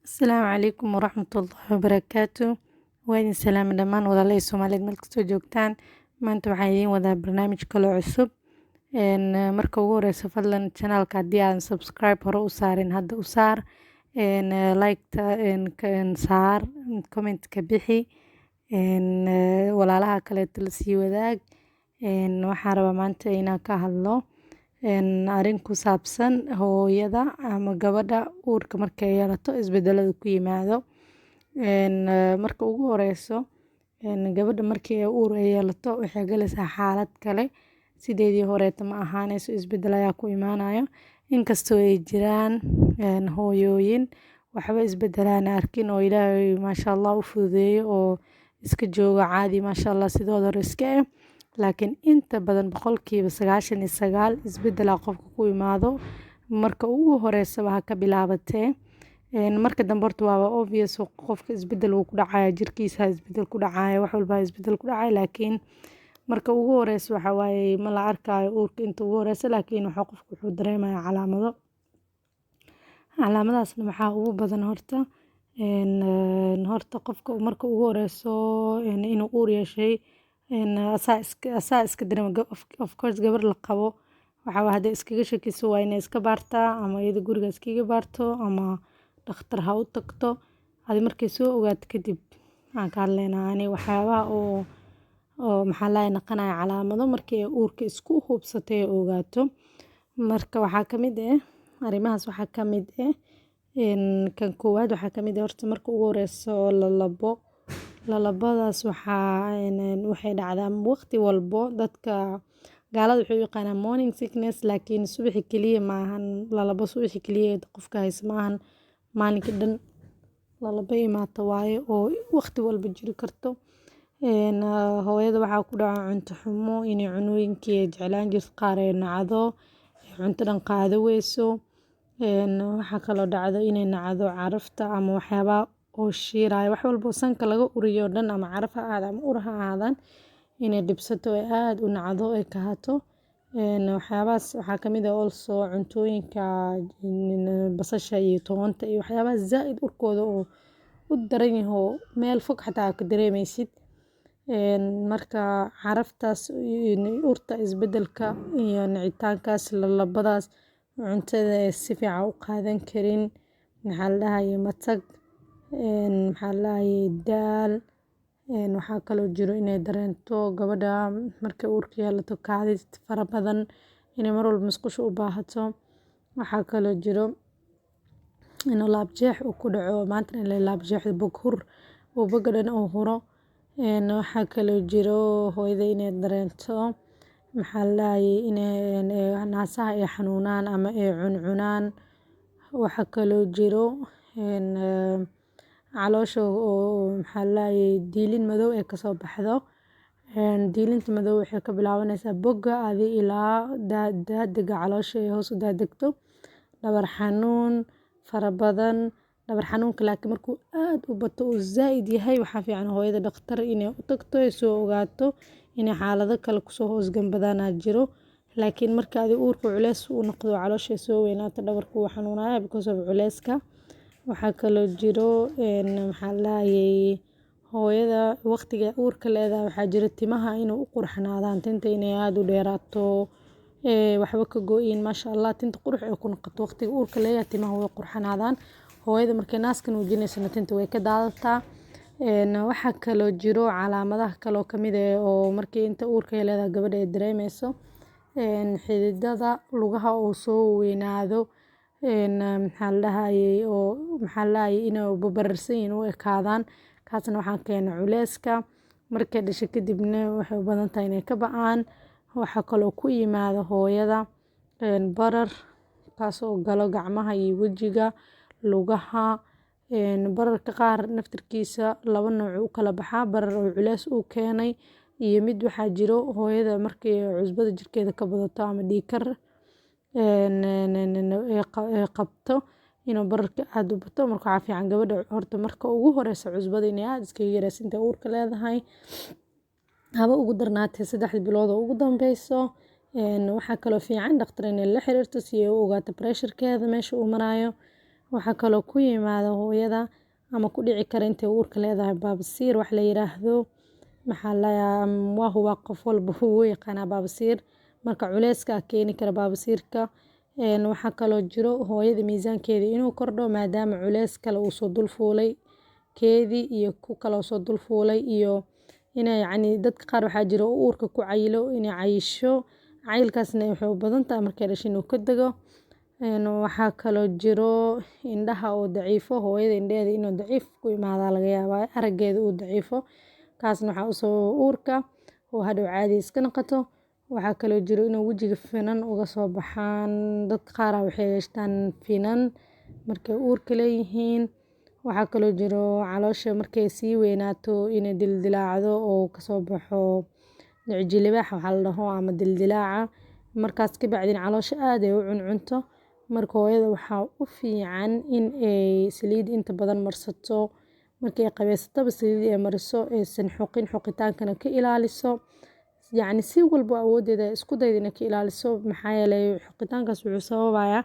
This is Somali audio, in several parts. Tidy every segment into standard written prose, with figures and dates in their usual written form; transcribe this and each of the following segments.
Asalaamu calaykum waraxmatullaahi wabarakaatu. Waa idin salaami dhammaan walaalahay Soomaaliyeed meel kastoo joogtaan. Maanta waxaan idiin wadaa barnaamij kaloo cusub. Marka ugu horeysa fadlan channelka haddii aadan subscribe hore u saarin hadda u saar. Like-ta saar, comment ka bixi. Walaalaha kaleeto la sii wadaag. Waxaan rabaa maanta inaan ka hadlo arrin ku saabsan hooyada ama gabadha uurka markay yeelato isbedelada ku yimaado. Marka ugu horeyso gabadha markii ay uur ay yeelato waxay galaysaa xaalad kale sideedii horeeta ma ahaanayso, isbedel ayaa ku imaanayo. Inkastoo ay jiraan hooyooyin waxba isbedelaan arkin oo Ilaahay maasha Allah u fududeeyo oo iska jooga caadi maasha Allah sidooda hore iska laakiin inta badan boqolkiiba 99 isbedelaa qofka ku imaado marka ugu horeysaba ha ka bilaabatee. Marka dambe horta waa obvious qofka isbedel uu ku dhacaya jirkiisa isbedel ku dhacaya wax walba isbedel ku dhacaya laakiin marka ugu horeysa waxa waaye ma la arkayo uurka inta ugu horeysa laakiin waxa qofku wuxuu dareemayaa calaamadaasna waxaa ugu badan horta qofka marka ugu horeyso inuu uur yeeshay asaa iska dareema of course gabar la qabo waxa hadda iskaga shakiso waa inay iska baartaa ama iyada guriga iskaga baarto ama dhakhtar ha u tagto hadi markay soo ogaato kadib aan ka hadlaynaa waxyaabaha oo maxaa la naqanaya calaamado markii ay uurka isku hubsatay ogaato. Marka waxaa ka mid arrimahaas waxaa ka mid kan koowaad waxaa ka mid horta marka ugu horeyso lalabadaas waxay dhacdaa waqti walbo dadka gaalada waxay u yaqaanaan morning sickness laakiin subaxi kaliya maahan lalabo subaxi kaliya qofka haysa maahan maalinka dhan lalabo imaata waaye oo waqti walba jiri karto. Hooyada waxaa ku dhaca cunto xumo inay cunooyinkii ay jeclaan jirtay qaar ay nacdo cunto dhan qaado weyso. Waxaa kaloo dhacdo inay nacdo carafta ama waxyaabaha oo shiiraya wax walba sanka laga uriyo dhan ama caraf ha ahaado ama ur ha ahaadaan inay dhibsato ay aad u nacdo ay kahato. Waxyaabahaas waxaa ka mid also cuntooyinka basasha iyo toonta iyo waxyaabaha zaaid urkooda oo u daran yahay meel fog xataa ka dareemaysid. Marka caraftaas urta isbedelka iyo nicitaankaas lalabadaas cuntada si fiican u qaadan karin maxaa la dhahaye matag maxaa la dhahaye daal. Waxaa kaloo jiro inay dareento gabadha markay uurka yeelato kaadid fara badan inay mar walba musqusha u baahato. Waxaa kaloo jiro inuu laabjeex uu ku dhaco maanta in la laabjeexdo bog hur oo boga dhan oo huro. Waxaa kaloo jiro hooyada inay dareento maxaa la dhahaye inay naasaha ay xanuunaan ama ay cuncunaan. Waxaa kaloo jiro caloosha oo maxaa la dhahaye diilin madow ay kasoo baxdo. Diilinta madow waxay ka bilaabanaysaa boga ilaa daadaga caloosha ay hoos u daadagto. Dhabar xanuun fara badan dhabar xanuunka laakiin markuu aad u bato oo zaaid yahay waxaa fiican hooyada dhakhtar inay u tagto ay soo ogaato inay xaalado kale kusoo hoos gambadaan jiro. Laakiin marka uurka culeys uu noqdo caloosha soo weynaato dhabarku wuu xanuunaya because of culeyska. Waxaa kaloo jiro maxaa la dhahaye hooyada waqtiga uurka leedahay waxaa jira timaha inuu u qurxanaadaan tinta inay aad u dheeraato waxba ka go'in maasha Allah tinta qurux ay ku noqoto waqtiga uurka leeyahay timaha way qurxanaadaan. Hooyada markay naaska nuujinayso tinta way ka daadataa. Waxaa kaloo jiro calaamadaha kaloo ka mid oo markii inta uurka leedahay gabadha ay dareemayso xididada lugaha oo soo weynaado maxaa la dhahaye inay bararsan yihiin u ekaadaan kaasna waxaa keena culeyska markay dhasho kadibna waxay u badan tahay inay ka ba'aan. Waxaa kaloo ku yimaado hooyada barar kaasoo galo gacmaha iyo wajiga lugaha. Bararka qaar naftirkiisa laba nooc u kala baxaa barar oo culeys uu keenay iyo mid waxaa jiro hooyada markii cusbada jirkeeda ka badato ama dhiig kar qabto inuu bararka aad u bato. Marka waxaa fiican gabadha horta marka ugu horeysa cusbada inay aad iskaga yareyso intay uurka leedahay haba ugu darnaatay 3 bilood oo ugu dambeyso. Waxaa kaloo fiican dhakhtar inay la xiriirto si ay u ogaato pressure-keeda meesha uu marayo. waxaa kaloo ku yimaada hooyada ama ku dhici kara intay uurka leedahay baabasiir wax la yiraahdo. maxaa la waa huwa qof walba uu yaqaanaa baabasiir, marka culeyska keeni kara baabasiirka. waxaa kaloo jiro hooyada miisaankeeda inuu kordho maadaama culeys kale uu soo dul fuulay keedii iyo ku kale soo dul fuulay, iyo inay yacni dadka qaar waxaa jiro uurka ku cayilo inay cayisho, cayilkaasna waxay u badan tahay markay dhashay inuu ka dago. waxaa kaloo jiro indhaha oo daciifo, hooyada indheeda inuu daciif ku imaadaa laga yaabaa, araggeeda uu daciifo, kaasna waxaa usoo uurka oo hadhow caadi iska noqoto. waxaa kaloo jiro inuu wejiga finan uga soo baxaan, dadka qaar waxay yeeshtaan finan markay uurka leeyihiin. waxaa kaloo jiro caloosha markay sii weynaato inay dildilaacdo oo kasoo baxo jilibaax waxaa la dhaho ama dildilaaca, markaas ka bacdin caloosha aad ay u cuncunto. marka hooyada waxaa u fiican in ay saliid inta badan marsato, markay qabeysataba saliid ay mariso, aysan xoqin, xoqitaankana ka ilaaliso, yacni si walba awoodeeda isku dayda inay ka ilaaliso, maxaa yeelay xoqitaankaas wuxuu sababayaa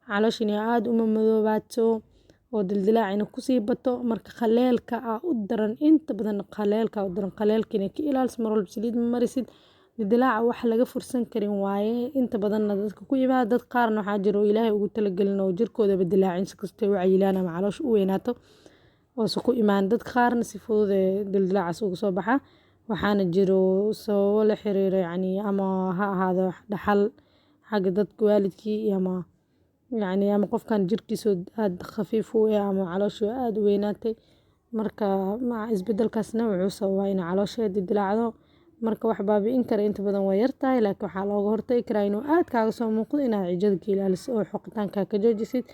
caloosha inay aad uma madoobaato oo dildilaacina kusii bato. marka khaleelka u daran inta badan khaleelka u daran, khaleelka inay ka ilaaliso mar walba saliid ma marisid, dildilaaca wax laga fursan karin waaye inta badanna dadka ku yimaada. dad qaarna waxaa jiro ilaahay ugu talagelin oo jirkoodaba dilaacin si kastay u cayilaan ama caloosha u weynaato oo su ku imaan, dad qaarna si fudud ee dildilaacaas uga soo baxa. waxaana jiro sababo la xiriiro yacni ama ha ahaado dhaxal xagga dadka waalidkii ama yacni ama qofkan jirkiisa aad khafiif u ah ama caloosha aad u weynaatay, marka isbedelkaasna wuxuu sababaa in caloosha dildilaacdo. marka wax baabi'in kara inta badan way yartahay, laakiin waxaa looga hortagi karaa inuu aad kaaga soo muuqdo inaad cijada ka ilaaliso oo xoqitaanka ka joojisid.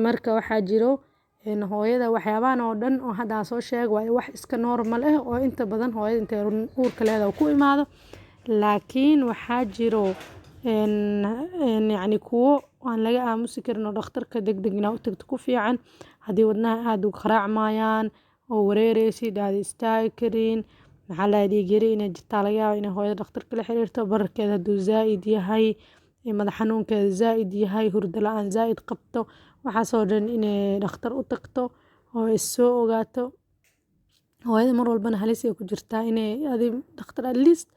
marka waxaa jiro hooyada waxyaabahan oo dhan oo hadda aan soo sheegay waa wax iska normal ah oo inta badan hooyada intay uurka leedahay ku imaado, laakiin waxaa jiro yacni kuwo aan laga aamusi karin oo dhakhtarka degdeg inaad u tagto ku fiican. haddii wadnaha aad u qaraacmayaan oo wareereysid aad istaagi karin, maxaa la dhihi jiray inay jirtaa laga yaabaa inay hooyada dhakhtarka la xiriirto, bararkeeda hadduu zaa'id yahay, madax xanuunkeeda zaa'id yahay, hurdo la-aan zaa'id qabto, waxaasoo dhan inay dhakhtar u tagto oo is soo ogaato. hooyada mar walbana halis ay ku jirtaa inay dhakhtar at least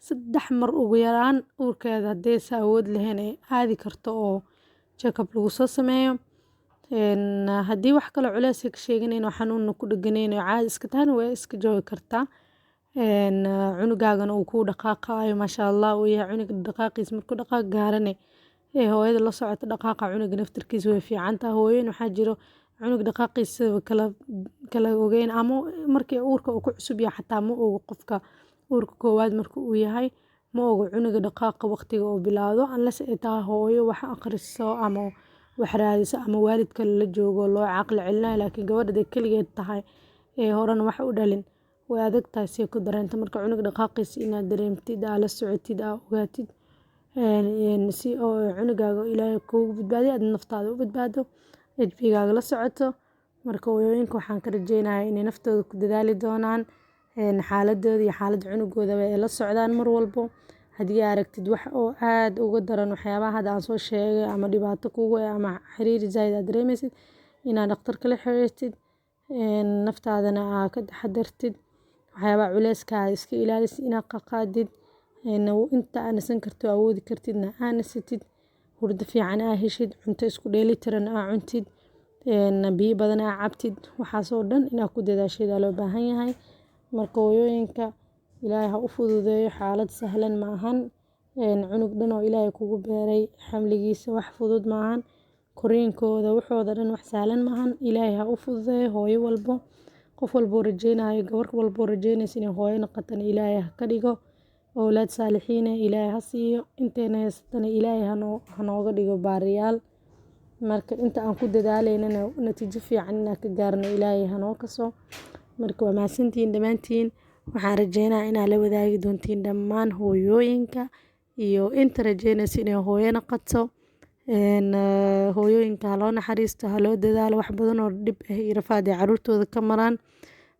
3 mar ugu yaraan uurkeeda haddaysa awood lahayn ay aadi karto oo check-up lagu soo sameeyo. haddii wax kale culeys ka sheeganayn oo xanuunna ku dheganayn oo caadi iska tahana way iska joogi kartaa. cunugaagana uu ku dhaqaaqayo maasha Allah uu yahay cunug dhaqaaqiisa markuu dhaqaaq gaarane hooyada la socoto dhaqaaqa cunuga naftirkiisa way fiican tahay. hooyooyin waxaa jiro cunug dhaqaaqiisa kala ogeyn ama markii uurka uu ku cusub yahay xataa ma ogo qofka uurka koowaad marka uu yahay ma ogo cunuga dhaqaaqa waqtiga uu bilaawdo unless ay tahay hooyo wax akhriso ama wax raadiso ama waalid kale la joogo loo caqli celinayo. laakiin gabadha keligeed tahay horena wax u dhalin way adag tahay si ku dareento. marka cunug dhaqaaqiisa inaad dareemtid aad la socotid aad ogaatid si oo cunugaaga ilaahay kuugu badbaadiyo aad naftaada u badbaado HB-gaaga la socoto. marka hooyooyinka waxaan ka rajeynayaa inay naftooda ku dadaali doonaan xaaladooda iyo xaaladda cunugoodaba ay la socdaan mar walbo. haddii aragtid wax oo aad uga daran waxyaabaha hadda aan soo sheegay ama dhibaato kugu ama xiriiri zaa'id aad dareemaysid inaad dhakhtarka la xiriirtid, naftaadana aad ka taxadartid, waxyaabaha culeyska aad iska ilaalisid inaad qaadid, inta aad nasan karto awoodi kartidna aad nasatid, hurdo fiican aad heshid, cunto isku dheelitiran aad cuntid, biyo badan aad cabtid, waxaasoo dhan inaad ku dadaashid loo baahan yahay. marka hooyooyinka ilaahay ha u fududeeyo, xaalad sahlan ma ahan, cunug dhan oo ilaahay kugu beeray xamligiisa wax fudud ma ahan, koriinkooda waxooda dhan wax sahlan ma ahan. ilaahay ha u fududeeyo hooyo walbo, qof walbo rajeynayo, gabar walbo rajeynaysa inay hooyo noqotana ilaahay ha ka dhigo, awlaad saalixiin ilaahay ha siiyo, intayna haysatana ilaahay ha nooga dhigo baariyaal. marka inta aan ku dadaalaynana natiijo fiican inaan ka gaarno ilaahay ha noo kaso. marka waa mahadsantihiin dhammaantiin, waxaan rajeynayaa inaad la wadaagi doontiin dhammaan hooyooyinka iyo inta rajeynaysa inay hooyo noqoto. hooyooyinka ha loo naxariisto, ha loo dadaalo, wax badan oo dhib ah iyo rafaad ay caruurtooda ka maraan.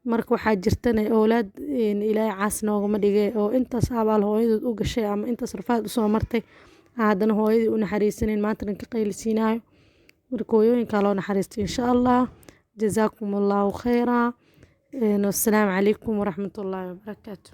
marka waxaa jirtana awlaad ilaahay caas noogama dhigay oo intaas abaal hooyadood u gashay ama intaas rafaad usoo martay haddana hooyadii u naxariisanin maantana ka qaylisiinayo. marka hooyooyinka loo naxariisto insha allah. Jazaakum allahu khayra. Wassalaamu calaykum waraxmatullaahi wabarakaatu.